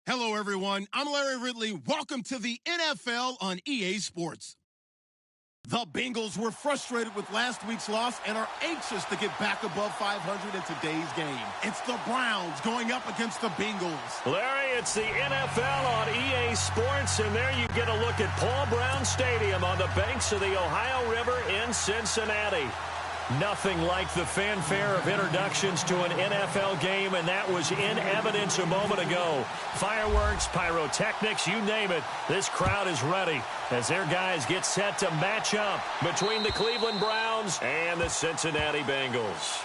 Hello, everyone. I'm Larry Ridley. Welcome to the NFL on EA Sports. The Bengals were frustrated with last week's loss and are anxious to get back above 500 in today's game. It's the Browns going up against the Bengals. Larry, it's the NFL on EA Sports, and there you get a look at Paul Brown Stadium on the banks of the Ohio River in Cincinnati. Nothing like the fanfare of introductions to an NFL game, and that was in evidence a moment ago. Fireworks, pyrotechnics, you name it. This crowd is ready as their guys get set to match up between the Cleveland Browns and the Cincinnati Bengals.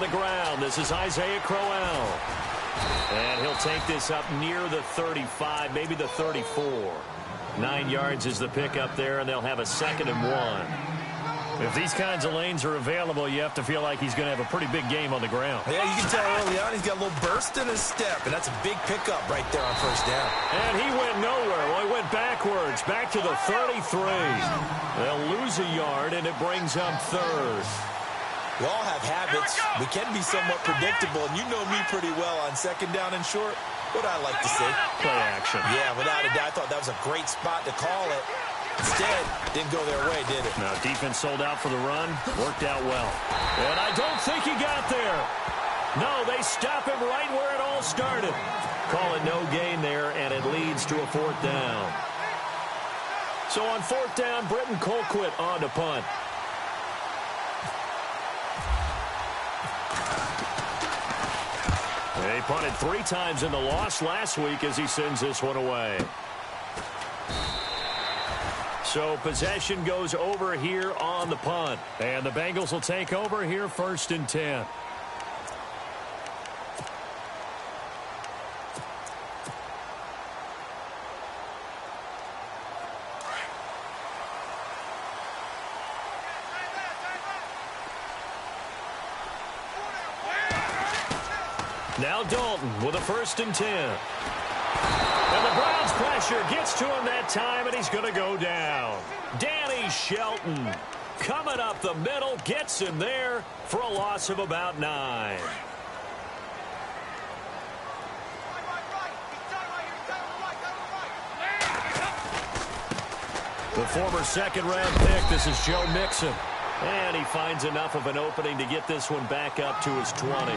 The ground. This is Isaiah Crowell. And he'll take this up near the 35, maybe the 34. 9 yards is the pickup there, and they'll have a 2nd and 1. If these kinds of lanes are available, you have to feel like he's going to have a pretty big game on the ground. Yeah, you can tell early on he's got a little burst in his step, and that's a big pickup right there on first down. And he went nowhere. Well, he went backwards, back to the 33. They'll lose a yard, and it brings up 3rd. We all have habits. We can be somewhat predictable, and you know me pretty well on 2nd down and short. What I like to see. Play action. Yeah, without a doubt. I thought that was a great spot to call it. Instead, didn't go their way, did it? Now, defense sold out for the run. Worked out well. And I don't think he got there. No, they stop him right where it all started. Call it no gain there, and it leads to a 4th down. So on 4th down, Britton Colquitt on to punt. He punted 3 times in the loss last week as he sends this one away. So possession goes over here on the punt. And the Bengals will take over here 1st and 10. Now Dalton with a 1st and 10. And the Browns pressure gets to him that time, and he's going to go down. Danny Shelton coming up the middle, gets him there for a loss of about 9. The former 2nd-round pick, this is Joe Mixon. And he finds enough of an opening to get this one back up to his 20.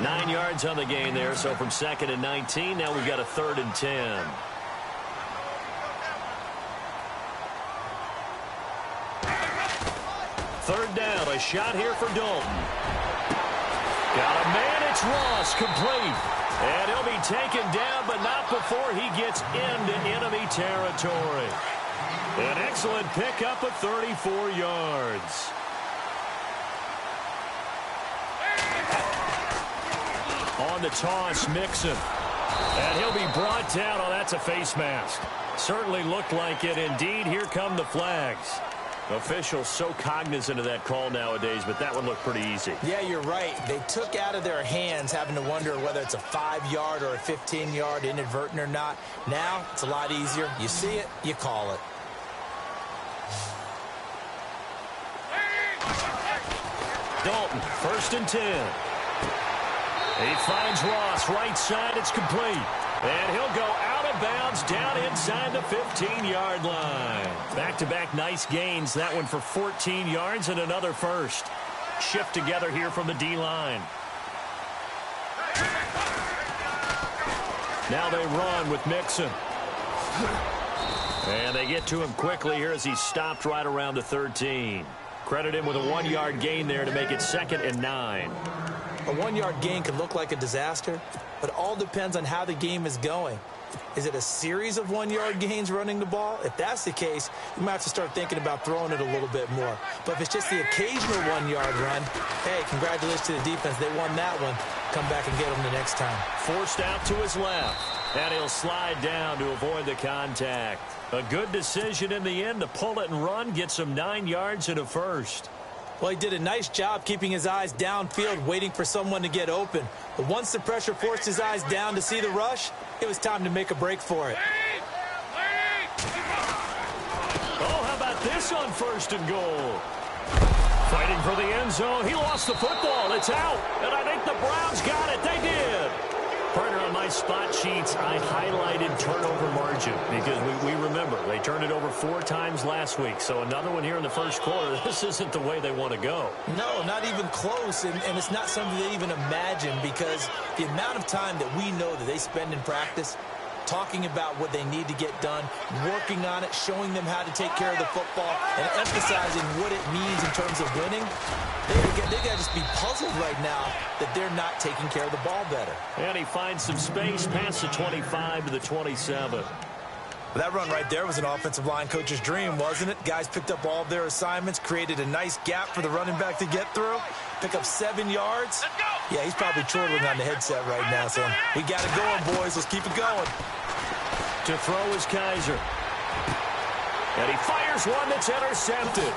9 yards on the gain there, so from 2nd and 19, now we've got a 3rd and 10. Third down, a shot here for Dalton. Got a man, it's Ross, complete. And he'll be taken down, but not before he gets into enemy territory. An excellent pickup of 34 yards. On the toss, Mixon. And he'll be brought down. Oh, that's a face mask. Certainly looked like it. Indeed, here come the flags. Officials so cognizant of that call nowadays, but that one looked pretty easy. Yeah, you're right. They took out of their hands having to wonder whether it's a 5-yard or a 15-yard inadvertent or not. Now, it's a lot easier. You see it, you call it. Dalton, 1st and 10. He finds Ross, right side, it's complete. And he'll go out of bounds down inside the 15-yard line. Back-to-back nice gains, that one for 14 yards and another first. Shift together here from the D-line. Now they run with Mixon. And they get to him quickly here as he's stopped right around the 13. Credit him with a 1-yard gain there to make it 2nd and 9. A 1-yard gain could look like a disaster, but it all depends on how the game is going. Is it a series of 1-yard gains running the ball? If that's the case, you might have to start thinking about throwing it a little bit more. But if it's just the occasional 1-yard run, hey, congratulations to the defense. They won that one. Come back and get them the next time. Forced out to his left, and he'll slide down to avoid the contact. A good decision in the end to pull it and run, get some 9 yards and a first. Well, he did a nice job keeping his eyes downfield, waiting for someone to get open. But once the pressure forced his eyes down to see the rush, it was time to make a break for it. Oh, how about this on 1st and goal? Fighting for the end zone. He lost the football. It's out. And I think the Browns got it. They did. Partner, on my spot sheets, I highlighted turnover margin because we remember they turned it over 4 times last week. So another one here in the first quarter. This isn't the way they want to go. No, not even close. And it's not something they even imagine because the amount of time that we know that they spend in practice talking about what they need to get done, working on it, showing them how to take care of the football, and emphasizing what it means in terms of winning. They got to just be puzzled right now that they're not taking care of the ball better. And he finds some space past the 25 to the 27. That run right there was an offensive line coach's dream, wasn't it? Guys picked up all of their assignments, created a nice gap for the running back to get through, pick up 7 yards. Yeah, he's probably chortling on the headset right now, saying, we got it going, boys. Let's keep it going. To throw is Kaiser. And he fires one that's intercepted.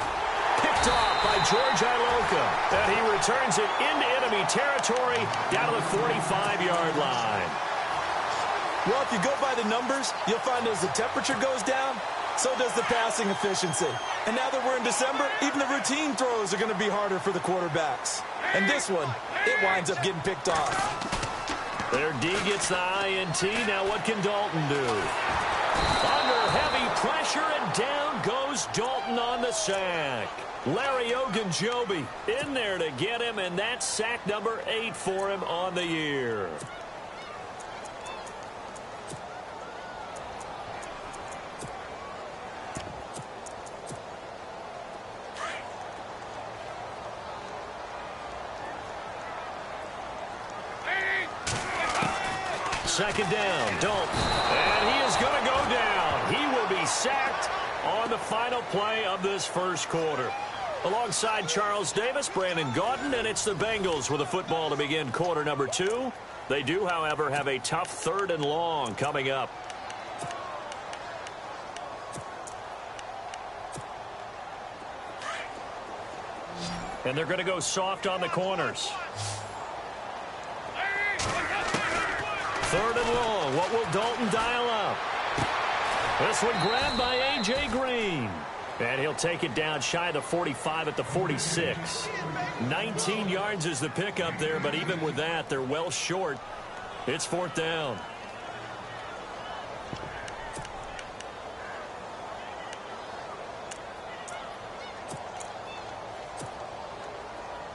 Picked off by George Iloka. And he returns it into enemy territory down to the 45-yard line. Well, if you go by the numbers, you'll find as the temperature goes down, so does the passing efficiency. And now that we're in December, even the routine throws are going to be harder for the quarterbacks. And this one, it winds up getting picked off. Their D gets the INT. Now what can Dalton do? Under heavy pressure, and down goes Dalton on the sack. Larry Ogunjobi in there to get him, and that's sack number 8 for him on the year. Second down, Dalton. And he is going to go down. He will be sacked on the final play of this first quarter. Alongside Charles Davis, Brandon Gaudin, and it's the Bengals with the football to begin quarter number 2. They do, however, have a tough 3rd and long coming up. And they're going to go soft on the corners. 3rd and long. What will Dalton dial up? This one grabbed by A.J. Green. And he'll take it down shy of the 45 at the 46. 19 yards is the pickup there, but even with that, they're well short. It's 4th down.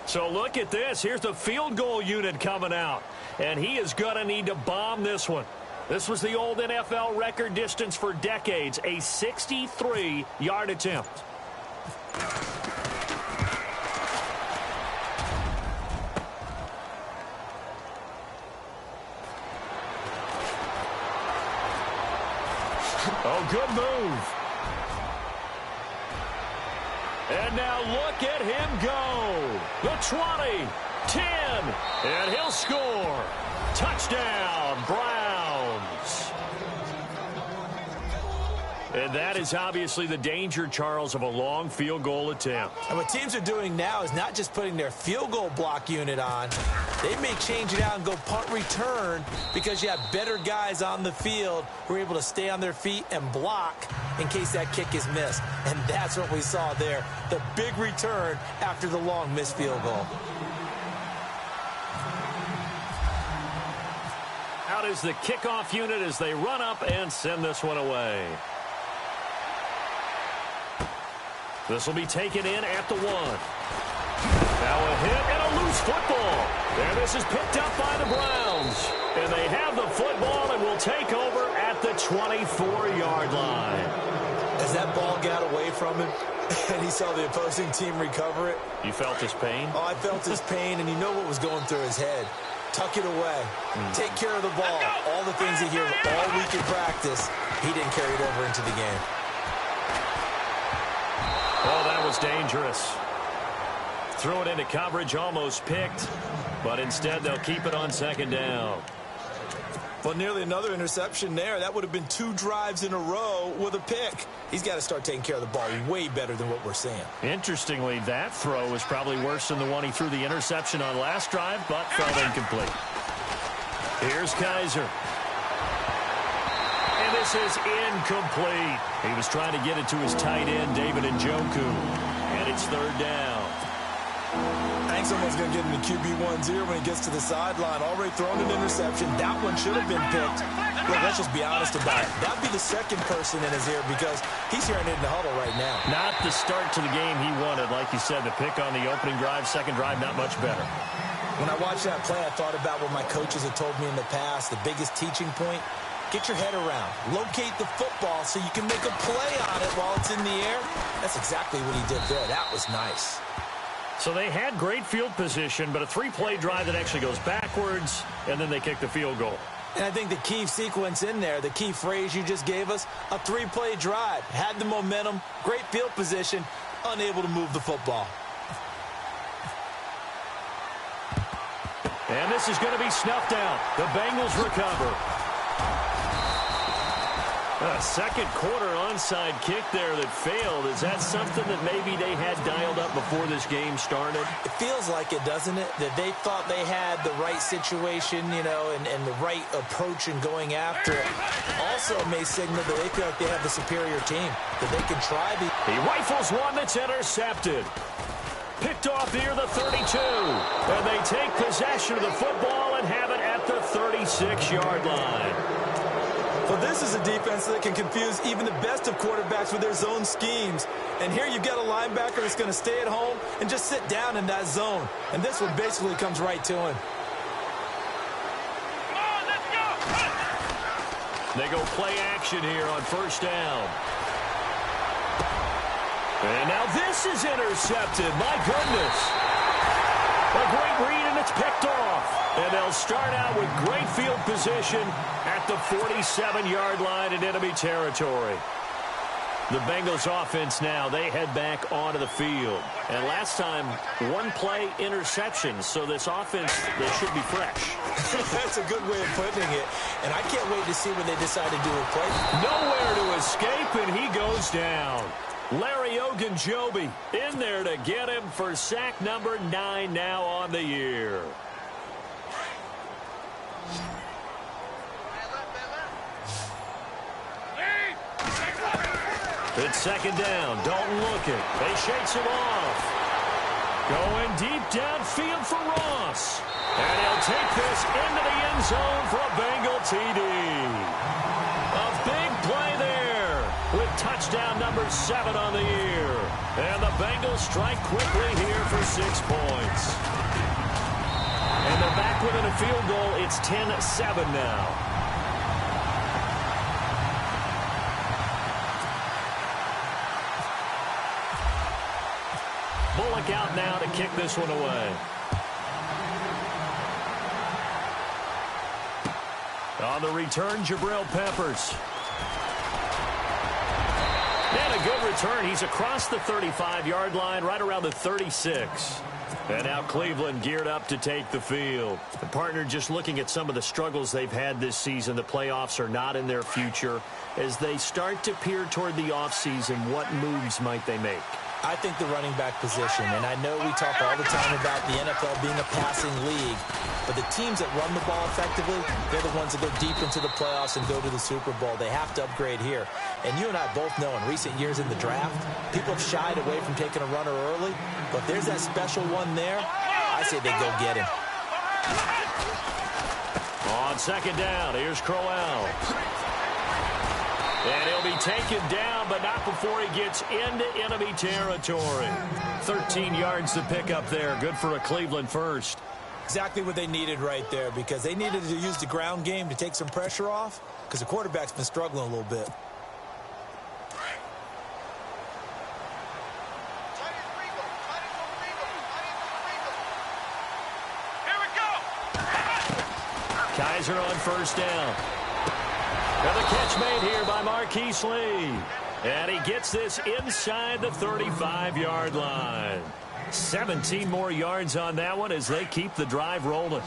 So look at this. Here's the field goal unit coming out. And he is going to need to bomb this one. This was the old NFL record distance for decades, a 63-yard attempt. Oh, good move. And now look at him go. The 20, 10, and he'll score. Touchdown, Browns. And that is obviously the danger, Charles, of a long field goal attempt. And what teams are doing now is not just putting their field goal block unit on. They may change it out and go punt return because you have better guys on the field who are able to stay on their feet and block in case that kick is missed. And that's what we saw there, the big return after the long missed field goal. Out is the kickoff unit as they run up and send this one away. This will be taken in at the 1. Now a hit and a loose football. And this is picked up by the Browns. And they have the football and will take over at the 24-yard line. As that ball got away from him and he saw the opposing team recover it. You felt his pain? Oh, I felt his pain, and you know what was going through his head. Tuck it away. Take care of the ball. All the things he hears all week in practice, he didn't carry it over into the game. Oh, that was dangerous. Threw it into coverage, almost picked, but instead they'll keep it on 2nd down. Well, nearly another interception there. That would have been 2 drives in a row with a pick. He's got to start taking care of the ball way better than what we're seeing. Interestingly, that throw was probably worse than the one he threw the interception on last drive, but fell incomplete. Here's Kaiser. And this is incomplete. He was trying to get it to his tight end, David Njoku. And it's 3rd down. I think someone's going to get into QB1-0 when he gets to the sideline. Already thrown an interception. That one should have been picked. Look, let's just be honest about it. That would be the second person in his ear because he's hearing it in the huddle right now. Not the start to the game he wanted. Like you said, the pick on the opening drive, second drive, not much better. When I watched that play, I thought about what my coaches had told me in the past. The biggest teaching point, get your head around. Locate the football so you can make a play on it while it's in the air. That's exactly what he did there. That was nice. So they had great field position, but a 3-play drive that actually goes backwards, and then they kick the field goal. And I think the key sequence in there, the key phrase you just gave us, a 3-play drive. Had the momentum, great field position, unable to move the football. And this is going to be snuffed out. The Bengals recover. A second quarter onside kick there that failed. Is that something that maybe they had dialed up before this game started? It feels like it, doesn't it? That they thought they had the right situation, you know, and the right approach in going after it. Also may signal that they feel like they have the superior team, that they can try. He rifles one that's intercepted. Picked off near the 32. And they take possession of the football and have it at the 36-yard line. Well, this is a defense that can confuse even the best of quarterbacks with their zone schemes. And here you've got a linebacker that's going to stay at home and just sit down in that zone. And this one basically comes right to him. Come on, let's go. They go play action here on 1st down. And now this is intercepted. My goodness. A great read, and it's picked off. And they'll start out with great field position at the 47-yard line in enemy territory. The Bengals offense now, they head back onto the field. And last time, 1-play interception. So this offense, they should be fresh. That's a good way of putting it. And I can't wait to see when they decide to do a play. Nowhere to escape, and he goes down. Larry Ogunjobi in there to get him for sack number 9 now on the year. It's 2nd down. Dalton looking. They shakes him off. Going deep downfield for Ross. And he'll take this into the end zone for a Bengal TD. A big play there with touchdown number 7 on the year. And the Bengals strike quickly here for 6 points. And they're back within a field goal. It's 10-7 now. Bullock out now to kick this one away. On the return, Jabril Peppers. And a good return. He's across the 35-yard line, right around the 36. And now Cleveland geared up to take the field. The partner just looking at some of the struggles they've had this season. The playoffs are not in their future. As they start to peer toward the offseason, what moves might they make? I think the running back position, and I know we talk all the time about the NFL being a passing league, but the teams that run the ball effectively, they're the ones that go deep into the playoffs and go to the Super Bowl. They have to upgrade here. And you and I both know in recent years in the draft, people have shied away from taking a runner early, but if there's that special one there, I say they go get him. On 2nd down, here's Crowell. And he'll be taken down, but not before he gets into enemy territory. 13 yards to pick up there. Good for a Cleveland first. Exactly what they needed right there, because they needed to use the ground game to take some pressure off, because the quarterback's been struggling a little bit. Kaiser on 1st down. And the catch made here by Marquise Lee. And he gets this inside the 35-yard line. 17 more yards on that one as they keep the drive rolling.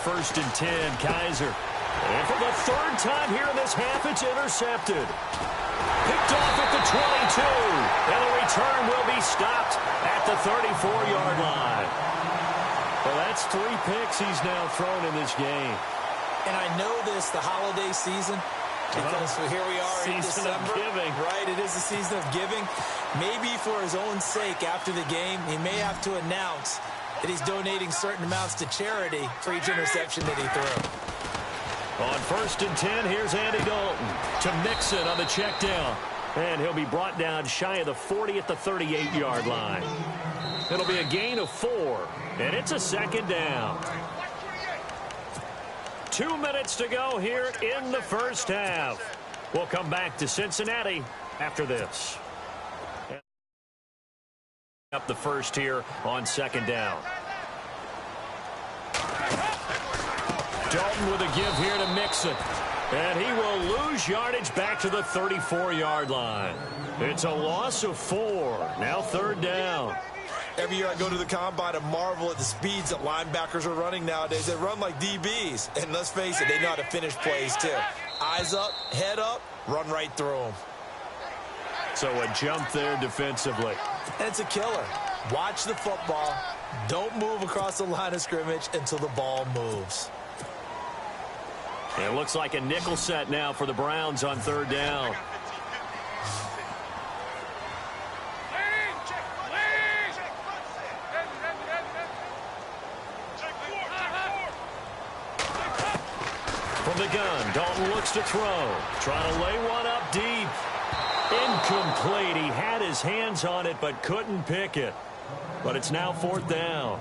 first and 10. Kaiser. And for the third time here in this half, it's intercepted. Picked off at the 22. And the return will be stopped at the 34-yard line. Well, that's 3 picks he's now thrown in this game. And I know this, the holiday season, because here we are in December. Season of giving. Right, it is the season of giving. Maybe for his own sake after the game, he may have to announce that he's donating certain amounts to charity for each interception that he threw. On first and 10, here's Andy Dalton to Mixon on the check down. And he'll be brought down shy of the 40 at the 38-yard line. It'll be a gain of 4, and it's a second down. 2 minutes to go here in the first half. We'll come back to Cincinnati after this. Up the first here on second down. Dalton with a give here to Mixon. And he will lose yardage back to the 34-yard line. It's a loss of 4. Now third down. Every year I go to the combine and marvel at the speeds that linebackers are running nowadays. They run like DBs. And let's face it, they know how to finish plays too. Eyes up, head up, run right through them. So a jump there defensively. And it's a killer. Watch the football. Don't move across the line of scrimmage until the ball moves. It looks like a nickel set now for the Browns on third down. From the gun, Dalton looks to throw. Trying to lay one up deep. Incomplete. He had his hands on it but couldn't pick it. But it's now fourth down.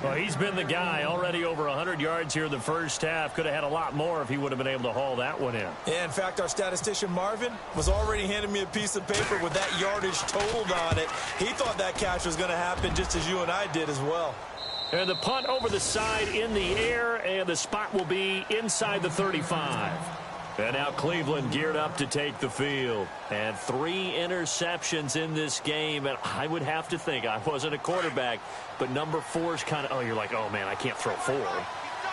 Well, he's been the guy. Already over 100 yards here in the first half. Could have had a lot more if he would have been able to haul that one in. Yeah, in fact, our statistician Marvin was already handing me a piece of paper with that yardage totaled on it. He thought that catch was going to happen just as you and I did as well. And the punt over the side in the air, and the spot will be inside the 35. And now Cleveland geared up to take the field. And 3 interceptions in this game. And I would have to think, I wasn't a quarterback, but number 4 is kind of, you're like, oh, man, I can't throw 4.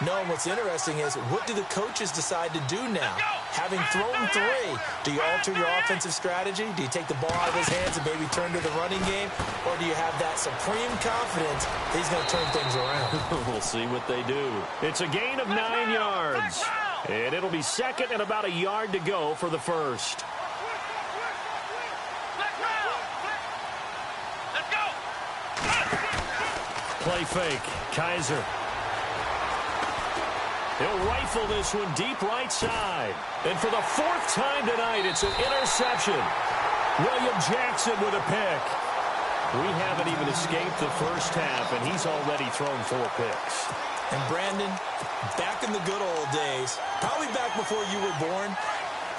No, and what's interesting is, what do the coaches decide to do now? Having thrown 3, do you alter your offensive strategy? Do you take the ball out of his hands and maybe turn to the running game? Or do you have that supreme confidence that he's going to turn things around? We'll see what they do. It's a gain of 9 yards. And it'll be second and about a yard to go for the first. Play fake. Kaiser. He'll rifle this one deep right side. And for the 4th time tonight, it's an interception. William Jackson with a pick. We haven't even escaped the first half, and he's already thrown 4 picks. And Brandon, back in the good old days, probably back before you were born,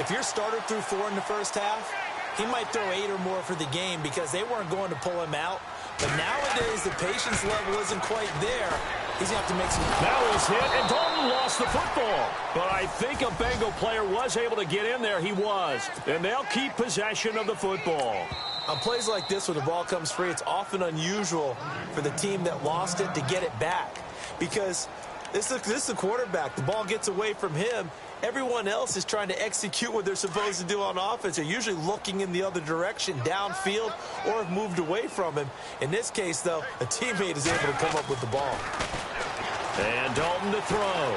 if your starter threw 4 in the first half, he might throw 8 or more for the game because they weren't going to pull him out. But nowadays, the patience level isn't quite there. He's going to have to make some... That was hit, and Dalton lost the football. But I think a Bengal player was able to get in there. He was. And they'll keep possession of the football. On plays like this, where the ball comes free, it's often unusual for the team that lost it to get it back. Because this is the quarterback. The ball gets away from him. Everyone else is trying to execute what they're supposed to do on offense. They're usually looking in the other direction, downfield, or have moved away from him. In this case, though, a teammate is able to come up with the ball. And Dalton to throw.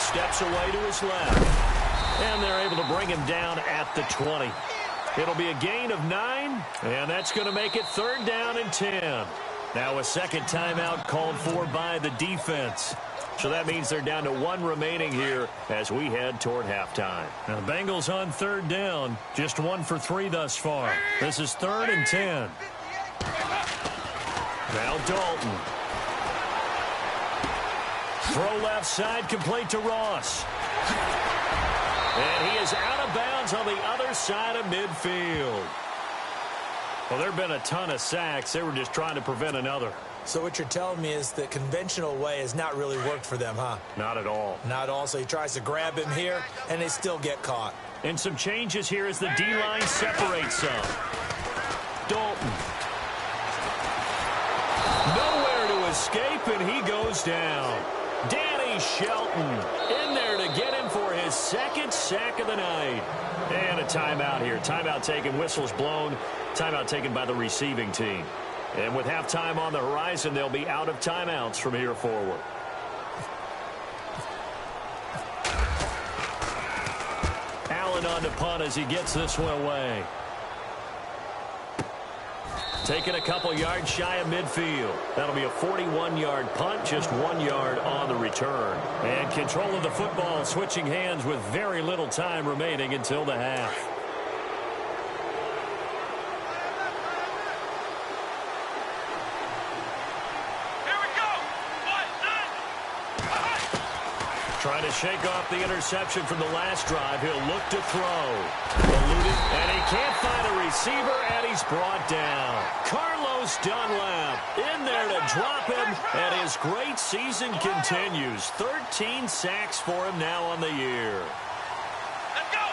Steps away to his left. And they're able to bring him down at the 20. It'll be a gain of 9, and that's going to make it 3rd down and 10. Now a second timeout called for by the defense. So that means they're down to 1 remaining here as we head toward halftime. Now the Bengals on 3rd down, just 1 for 3 thus far. This is 3rd and 10. Now Dalton. Throw left side, complete to Ross. And he is out of bounds on the other side of midfield. Well, there have been a ton of sacks. They were just trying to prevent another. So what you're telling me is the conventional way has not really worked for them, huh? Not at all. Not at all. So he tries to grab him here, and they still get caught. And some changes here as the D-line separates some. Dalton. Nowhere to escape, and he goes down. Danny Shelton in there to get him for his second sack of the night. And a timeout here. Timeout taken, whistles blown. Timeout taken by the receiving team. And with halftime on the horizon, they'll be out of timeouts from here forward. Allen on to punt as he gets this one away. Taking a couple yards shy of midfield. That'll be a 41-yard punt, just 1 yard on the return. And control of the football switching hands with very little time remaining until the half. Trying to shake off the interception from the last drive. He'll look to throw. Eluded, and he can't find a receiver, and he's brought down. Carlos Dunlap in there to drop him, and his great season continues. 13 sacks for him now on the year. Let's go!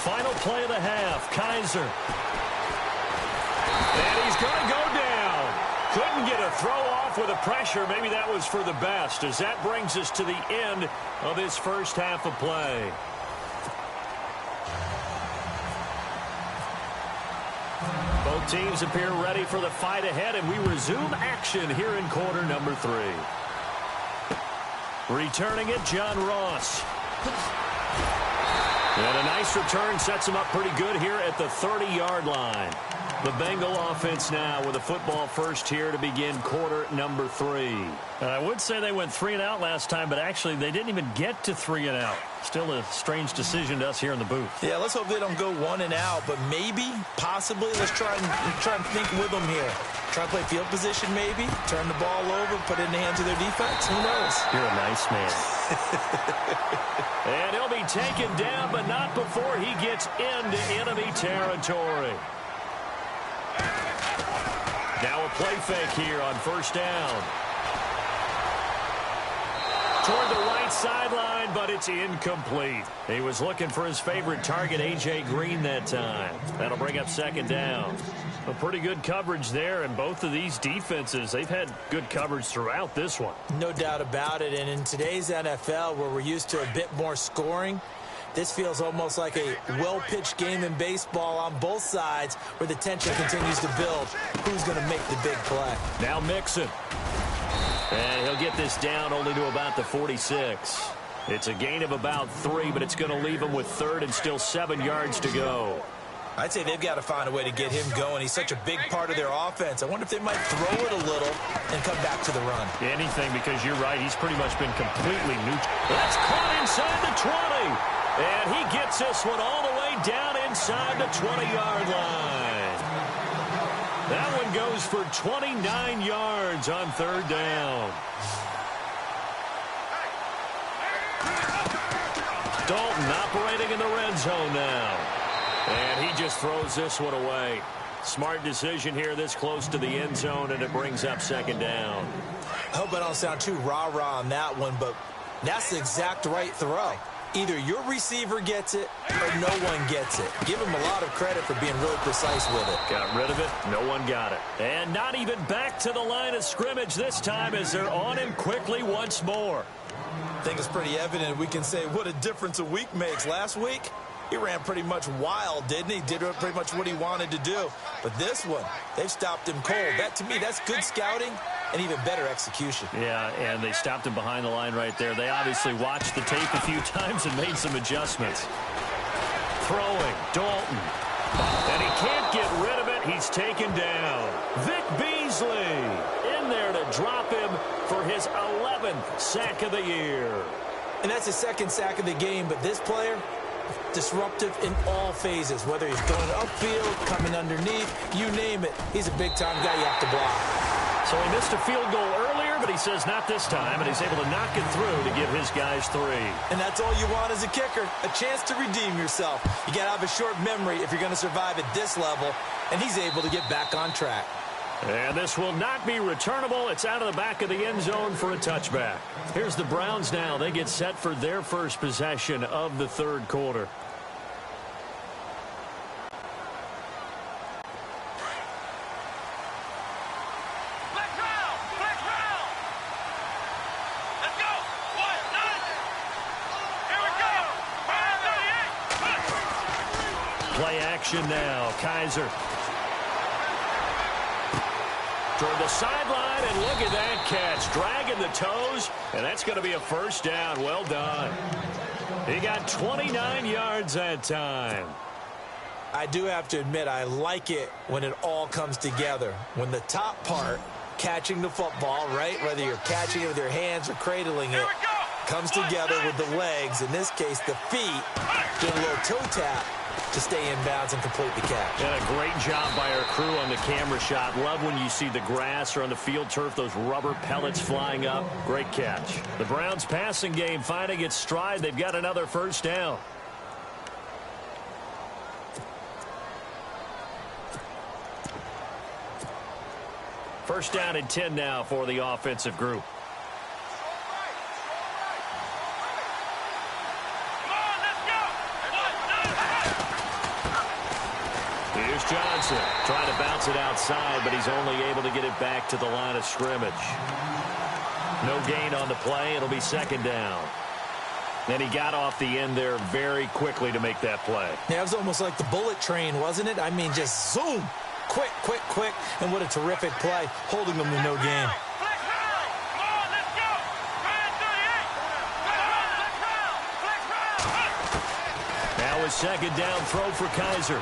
Final play of the half, Kaiser. And he's going to go down. Couldn't get a throw off with the pressure. Maybe that was for the best, as that brings us to the end of this first half of play. Both teams appear ready for the fight ahead, and we resume action here in quarter number 3. Returning it, John Ross. And a nice return sets him up pretty good here at the 30-yard line. The Bengal offense now with a football first here to begin quarter number 3. And I would say they went 3 and out last time, but actually they didn't even get to 3 and out. Still a strange decision to us here in the booth. Yeah, let's hope they don't go 1 and out, but maybe, possibly, let's try and think with them here. Try to play field position maybe, turn the ball over, put it in the hands of their defense. Who knows? You're a nice man. And he'll be taken down, but not before he gets into enemy territory. Now a play fake here on first down. Toward the right sideline, but it's incomplete. He was looking for his favorite target, A.J. Green, that time. That'll bring up second down. A pretty good coverage there, and both of these defenses, they've had good coverage throughout this one. No doubt about it, and in today's NFL, where we're used to a bit more scoring, this feels almost like a well-pitched game in baseball on both sides where the tension continues to build. Who's going to make the big play? Now Mixon. And he'll get this down only to about the 46. It's a gain of about 3, but it's going to leave him with third and still 7 yards to go. I'd say they've got to find a way to get him going. He's such a big part of their offense. I wonder if they might throw it a little and come back to the run. Anything, because you're right. He's pretty much been completely neutral. That's caught inside the 20. And he gets this one all the way down inside the 20-yard line. That one goes for 29 yards on third down. Dalton operating in the red zone now. And he just throws this one away. Smart decision here this close to the end zone, and it brings up second down. I hope I don't sound too rah-rah on that one, but that's the exact right throw. Either your receiver gets it or no one gets it. Give him a lot of credit for being really precise with it. Got rid of it. No one got it. And not even back to the line of scrimmage this time as they're on him quickly once more. I think it's pretty evident we can say what a difference a week makes. Last week, he ran pretty much wild, didn't he? Did pretty much what he wanted to do. But this one, they've stopped him cold. That, to me, that's good scouting and even better execution. Yeah, and they stopped him behind the line right there. They obviously watched the tape a few times and made some adjustments. Throwing, Dalton. And he can't get rid of it. He's taken down. Vic Beasley in there to drop him for his 11th sack of the year. And that's his second sack of the game, but this player, disruptive in all phases, whether he's going upfield, coming underneath, you name it. He's a big-time guy you have to block. So he missed a field goal earlier, but he says not this time, and he's able to knock it through to give his guys 3. And that's all you want as a kicker, a chance to redeem yourself. You got to have a short memory if you're going to survive at this level, and he's able to get back on track. And this will not be returnable. It's out of the back of the end zone for a touchback. Here's the Browns now. They get set for their first possession of the third quarter. Play action now. Kaiser. Toward the sideline, and look at that catch. Dragging the toes, and that's going to be a first down. Well done. He got 29 yards that time. I do have to admit, I like it when it all comes together. When the top part, catching the football, right, whether you're catching it with your hands or cradling it, comes together with the legs, in this case the feet, doing a little toe tap to stay in bounds and complete the catch. And a great job by our crew on the camera shot. Love when you see the grass or on the field turf, those rubber pellets flying up. Great catch. The Browns passing game finding its stride. They've got another first down. First down and 10 now for the offensive group. Here's Johnson trying to bounce it outside, but he's only able to get it back to the line of scrimmage. No gain on the play. It'll be second down. And he got off the end there very quickly to make that play. Yeah, it was almost like the bullet train, wasn't it? I mean, just zoom. Quick, quick, quick. And what a terrific play, holding them to no gain. Now a second down throw for Kaiser.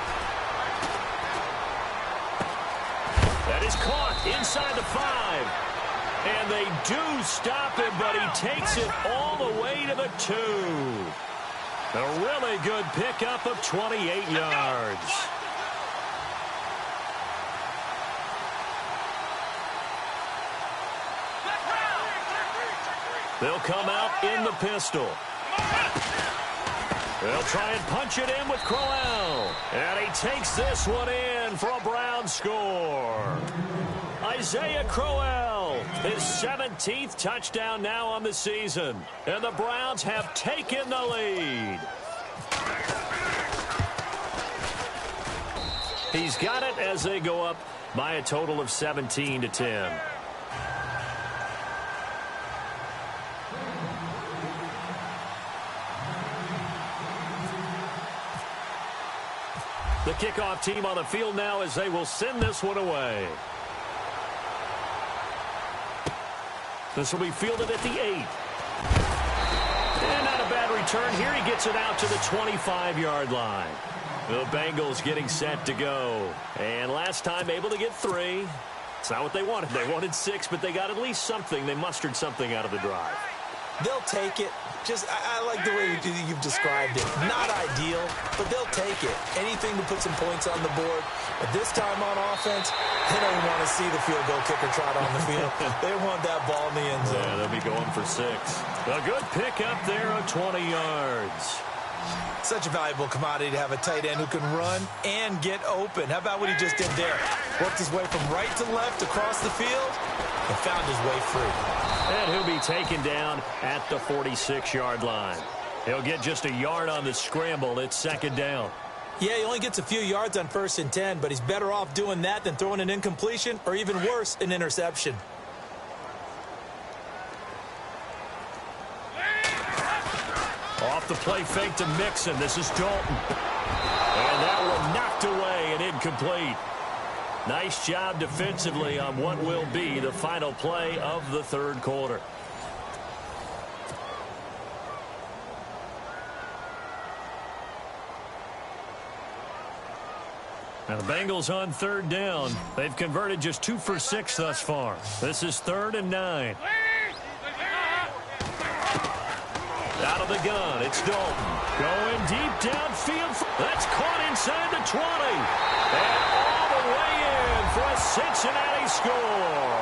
That is caught inside the 5. And they do stop him, but he takes it all the way to the 2. A really good pickup of 28 yards. They'll come out in the pistol. They'll try and punch it in with Crowell. And he takes this one in for a Brown score. Isaiah Crowell, his 17th touchdown now on the season. And the Browns have taken the lead. He's got it as they go up by a total of 17-10. The kickoff team on the field now as they will send this one away. This will be fielded at the 8. And not a bad return here. He gets it out to the 25-yard line. The Bengals getting set to go. And last time able to get 3. It's not what they wanted. They wanted 6, but they got at least something. They mustered something out of the drive. They'll take it. I like the way you've described it. Not ideal, but they'll take it. Anything to put some points on the board. But this time on offense, they don't want to see the field goal kicker trot on the field. They want that ball in the end zone. Yeah, they'll be going for 6. A good pickup there of 20 yards. Such a valuable commodity to have a tight end who can run and get open. How about what he just did there? Worked his way from right to left across the field and found his way free. And he'll be taken down at the 46-yard line. He'll get just a yard on the scramble. It's second down. Yeah, he only gets a few yards on 1st and 10, but he's better off doing that than throwing an incompletion or even worse, an interception. Off the play fake to Mixon. This is Dalton. And that one knocked away and incomplete. Nice job defensively on what will be the final play of the third quarter. Now the Bengals on third down. They've converted just 2 for 6 thus far. This is 3rd and 9. Out of the gun, it's Dalton. Going deep downfield. That's caught inside the 20. And all the way in for a Cincinnati score.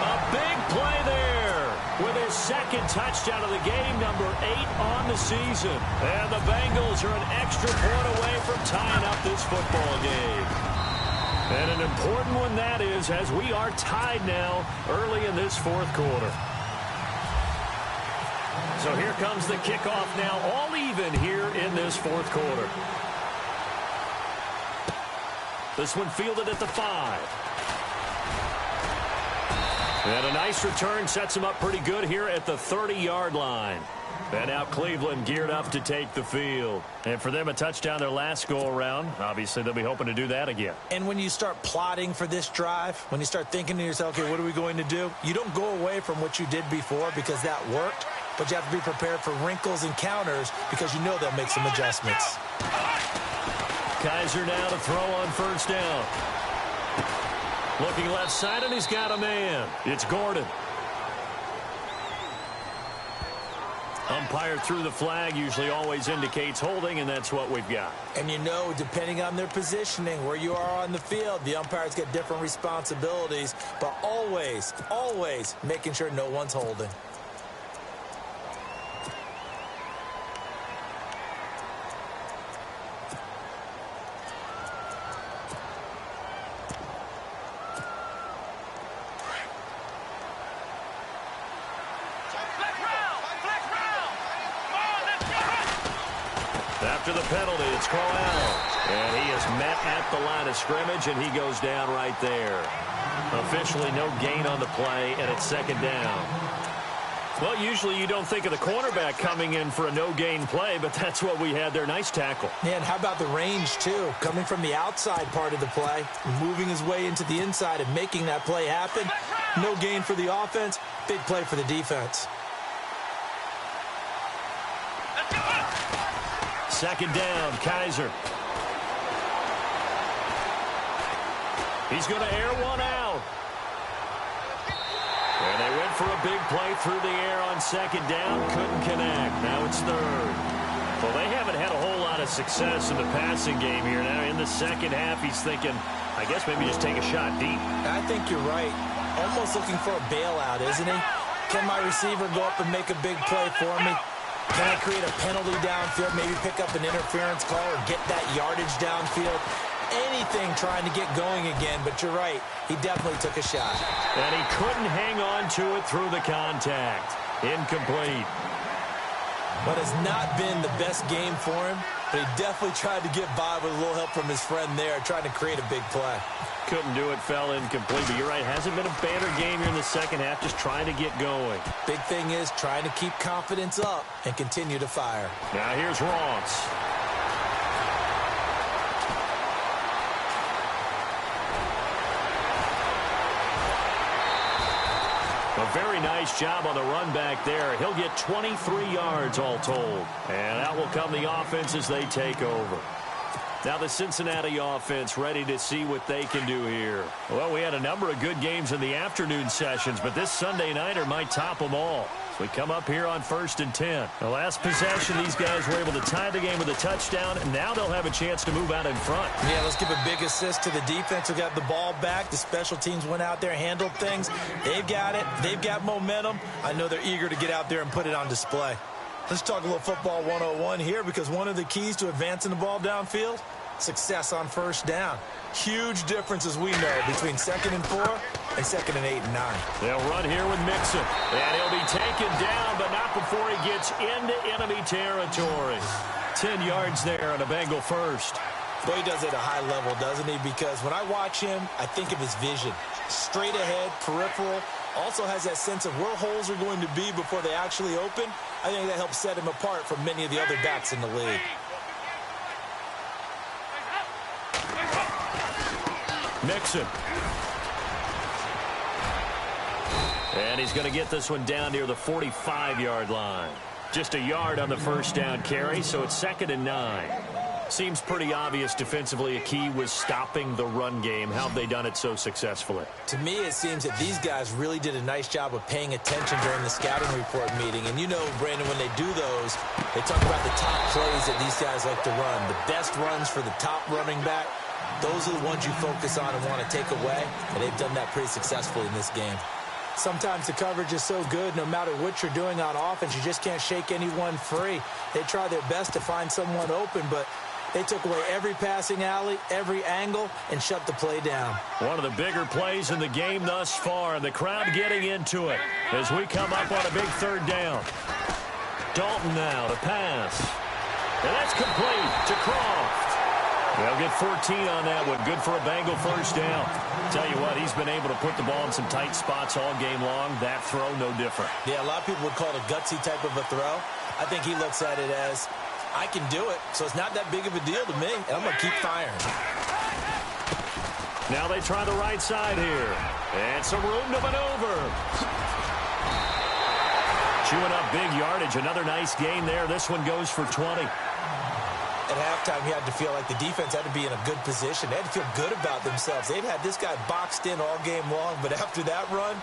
A big play there with his 2nd touchdown of the game, number 8 on the season. And the Bengals are an extra point away from tying up this football game. And an important one that is, as we are tied now early in this 4th quarter. So here comes the kickoff now, all even here in this 4th quarter. This one fielded at the 5. And a nice return sets them up pretty good here at the 30-yard line. And now Cleveland geared up to take the field. And for them, a touchdown their last go-around. Obviously, they'll be hoping to do that again. And when you start plotting for this drive, when you start thinking to yourself, okay, what are we going to do? You don't go away from what you did before because that worked, but you have to be prepared for wrinkles and counters because you know they'll make some adjustments. Kaiser now to throw on first down. Looking left side, and he's got a man. It's Gordon. Umpire threw the flag, usually always indicates holding, and that's what we've got. And you know, depending on their positioning, where you are on the field, the umpires get different responsibilities, but always, always making sure no one's holding. After the penalty, it's Corral. And he is met at the line of scrimmage, and he goes down right there. Officially no gain on the play, and it's second down. Well, usually you don't think of the cornerback coming in for a no-gain play, but that's what we had there. Nice tackle. Yeah, and how about the range, too? Coming from the outside part of the play, moving his way into the inside and making that play happen. No gain for the offense, big play for the defense. Second down, Kaiser. He's going to air one out. And they went for a big play through the air on second down. Couldn't connect. Now it's third. Well, they haven't had a whole lot of success in the passing game here. Now in the second half, he's thinking, I guess maybe just take a shot deep. I think you're right. Almost looking for a bailout, isn't he? Can my receiver go up and make a big play for me? Can I create a penalty downfield, maybe pick up an interference call or get that yardage downfield? Anything trying to get going again, but you're right. He definitely took a shot. And he couldn't hang on to it through the contact. Incomplete. But it's not been the best game for him, but he definitely tried to get by with a little help from his friend there, trying to create a big play. Couldn't do it, fell incomplete. But you're right, hasn't been a banner game here in the second half, just trying to get going. Big thing is trying to keep confidence up and continue to fire. Now here's Ross. A very nice job on the run back there. He'll get 23 yards all told. And out will come the offense as they take over. Now the Cincinnati offense ready to see what they can do here. Well, we had a number of good games in the afternoon sessions, but this Sunday nighter might top them all. So we come up here on 1st and 10. The last possession, these guys were able to tie the game with a touchdown, and now they'll have a chance to move out in front. Yeah, let's give a big assist to the defense who got the ball back. The special teams went out there, handled things. They've got it. They've got momentum. I know they're eager to get out there and put it on display. Let's talk a little football 101 here, because one of the keys to advancing the ball downfield, success on first down. Huge difference, as we know, between 2nd and 4 and 2nd and 8 and 9. They'll run here with Mixon. And he'll be taken down, but not before he gets into enemy territory. 10 yards there on a Bengal first. Boy, he does it at a high level, doesn't he? Because when I watch him, I think of his vision. Straight ahead, peripheral. Also has that sense of where holes are going to be before they actually open. I think that helps set him apart from many of the other backs in the league. Mixon. And he's going to get this one down near the 45-yard line. Just a yard on the first down carry, so it's 2nd and 9. Seems pretty obvious defensively a key was stopping the run game. How have they done it so successfully? To me, it seems that these guys really did a nice job of paying attention during the scouting report meeting. And you know, Brandon, when they do those, they talk about the top plays that these guys like to run. The best runs for the top running back. Those are the ones you focus on and want to take away, and they've done that pretty successfully in this game. Sometimes the coverage is so good, no matter what you're doing on offense, you just can't shake anyone free. They try their best to find someone open, but they took away every passing alley, every angle, and shut the play down. One of the bigger plays in the game thus far, and the crowd getting into it as we come up on a big third down. Dalton now to pass. And that's complete to Croft. They'll get 14 on that one. Good for a Bengal first down. Tell you what, he's been able to put the ball in some tight spots all game long. That throw, no different. Yeah, a lot of people would call it a gutsy type of a throw. I think he looks at it as, I can do it, so it's not that big of a deal to me, and I'm going to keep firing. Now they try the right side here. And some room to maneuver. Chewing up big yardage. Another nice gain there. This one goes for 20. At halftime, he had to feel like the defense had to be in a good position. They had to feel good about themselves. They'd had this guy boxed in all game long, but after that run,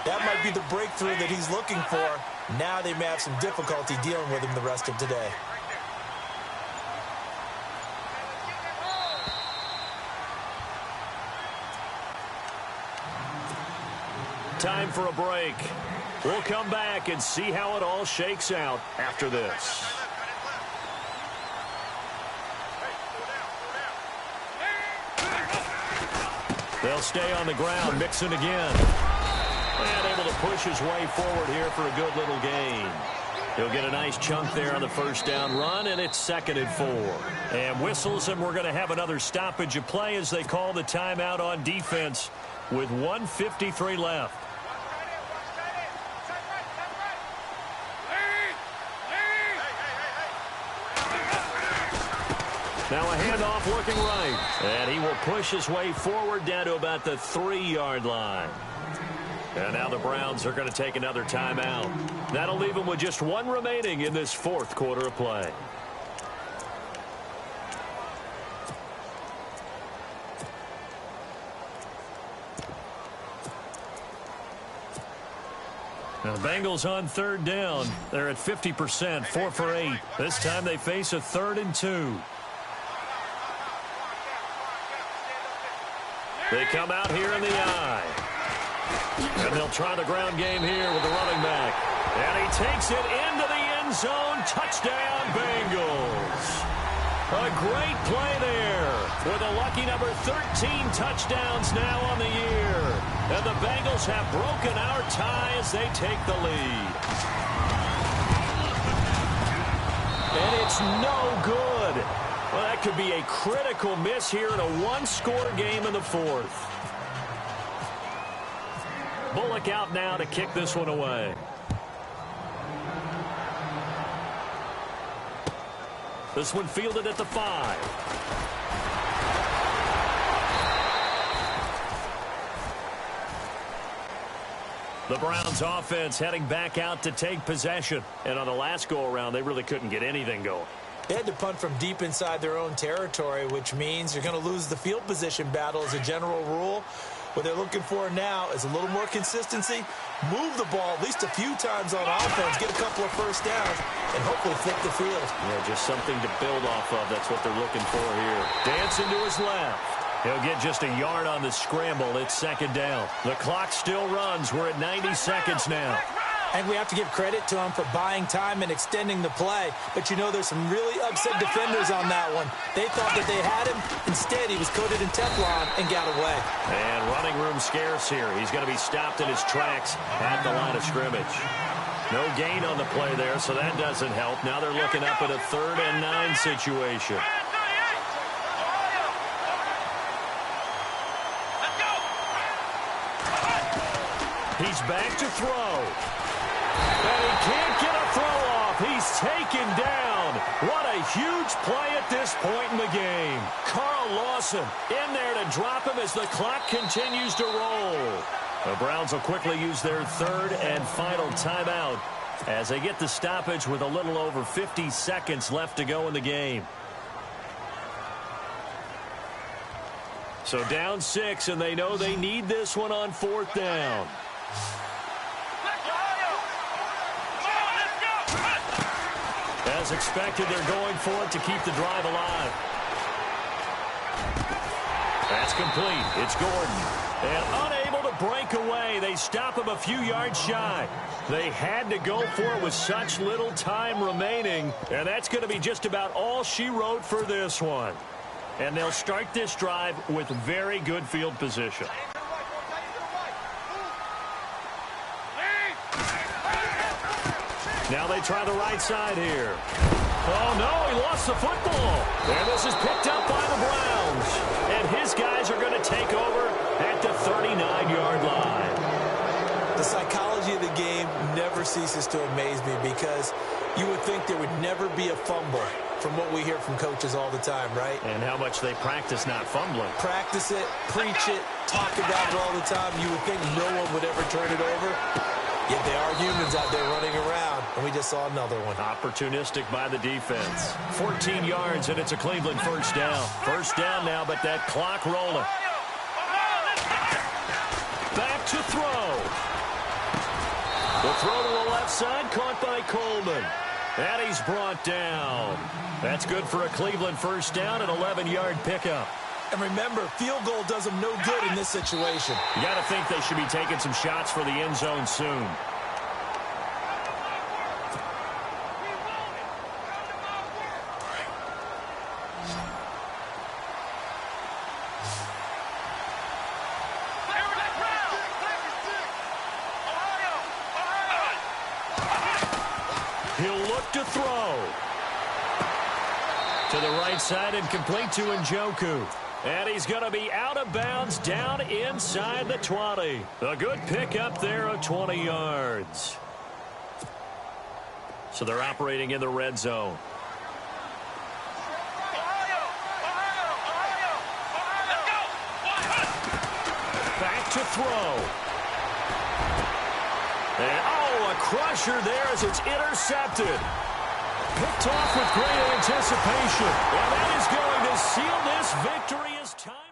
that might be the breakthrough that he's looking for. Now they may have some difficulty dealing with him the rest of today. Time for a break. We'll come back and see how it all shakes out after this. They'll stay on the ground, Mixon again. And able to push his way forward here for a good little gain. He'll get a nice chunk there on the first down run, and it's 2nd and 4. And whistles, and we're going to have another stoppage of play as they call the timeout on defense with 1:53 left. Now a handoff looking right. And he will push his way forward down to about the 3-yard line. And now the Browns are going to take another timeout. That'll leave them with just one remaining in this 4th quarter of play. Now the Bengals on 3rd down. They're at 50%, 4 for 8. This time they face a 3rd and 2. They come out here in the eye. And they'll try the ground game here with the running back. And he takes it into the end zone. Touchdown, Bengals. A great play there with a lucky number 13 touchdowns now on the year. And the Bengals have broken our tie as they take the lead. And it's no good. Well, that could be a critical miss here in a one-score game in the 4th. Bullock out now to kick this one away. This one fielded at the 5. The Browns offense heading back out to take possession. And on the last go-around, they really couldn't get anything going. They had to punt from deep inside their own territory, which means you're going to lose the field position battle as a general rule. What they're looking for now is a little more consistency, move the ball at least a few times on offense, get a couple of first downs, and hopefully flip the field. Yeah, just something to build off of. That's what they're looking for here. Dancing to his left. He'll get just a yard on the scramble. It's 2nd down. The clock still runs. We're at 90 seconds now. And we have to give credit to him for buying time and extending the play. But, you know, there's some really upset defenders on that one. They thought that they had him. Instead, he was coated in Teflon and got away. And running room scarce here. He's going to be stopped in his tracks at the line of scrimmage. No gain on the play there, so that doesn't help. Now they're looking up at a 3rd and 9 situation. He's back to throw. And he can't get a throw off. He's taken down. What a huge play at this point in the game. Carl Lawson in there to drop him as the clock continues to roll. The Browns will quickly use their 3rd and final timeout as they get the stoppage with a little over 50 seconds left to go in the game. So down 6, and they know they need this one on 4th down. As expected, they're going for it to keep the drive alive. That's complete. It's Gordon. And unable to break away. They stop him a few yards shy. They had to go for it with such little time remaining. And that's going to be just about all she wrote for this one. And they'll start this drive with very good field position. Now they try the right side here. Oh, no, he lost the football. And this is picked up by the Browns. And his guys are going to take over at the 39-yard line. The psychology of the game never ceases to amaze me because you would think there would never be a fumble from what we hear from coaches all the time, right? And how much they practice not fumbling. Practice it, preach it, talk about it all the time. You would think no one would ever turn it over. Yet there are humans out there running around, and we just saw another one. Opportunistic by the defense. 14 yards, and it's a Cleveland first down. First down now, but that clock rolling. Back to throw. The throw to the left side, caught by Coleman. And he's brought down. That's good for a Cleveland first down, an 11-yard pickup. And remember, field goal does them no good in this situation. You got to think they should be taking some shots for the end zone soon. He'll look to throw. To the right side and complete to Njoku. And he's going to be out of bounds down inside the 20. A good pickup there of 20 yards. So they're operating in the red zone. Back to throw. And, oh, a crusher there as it's intercepted. Picked off with great anticipation. And that is going to seal this victory as time.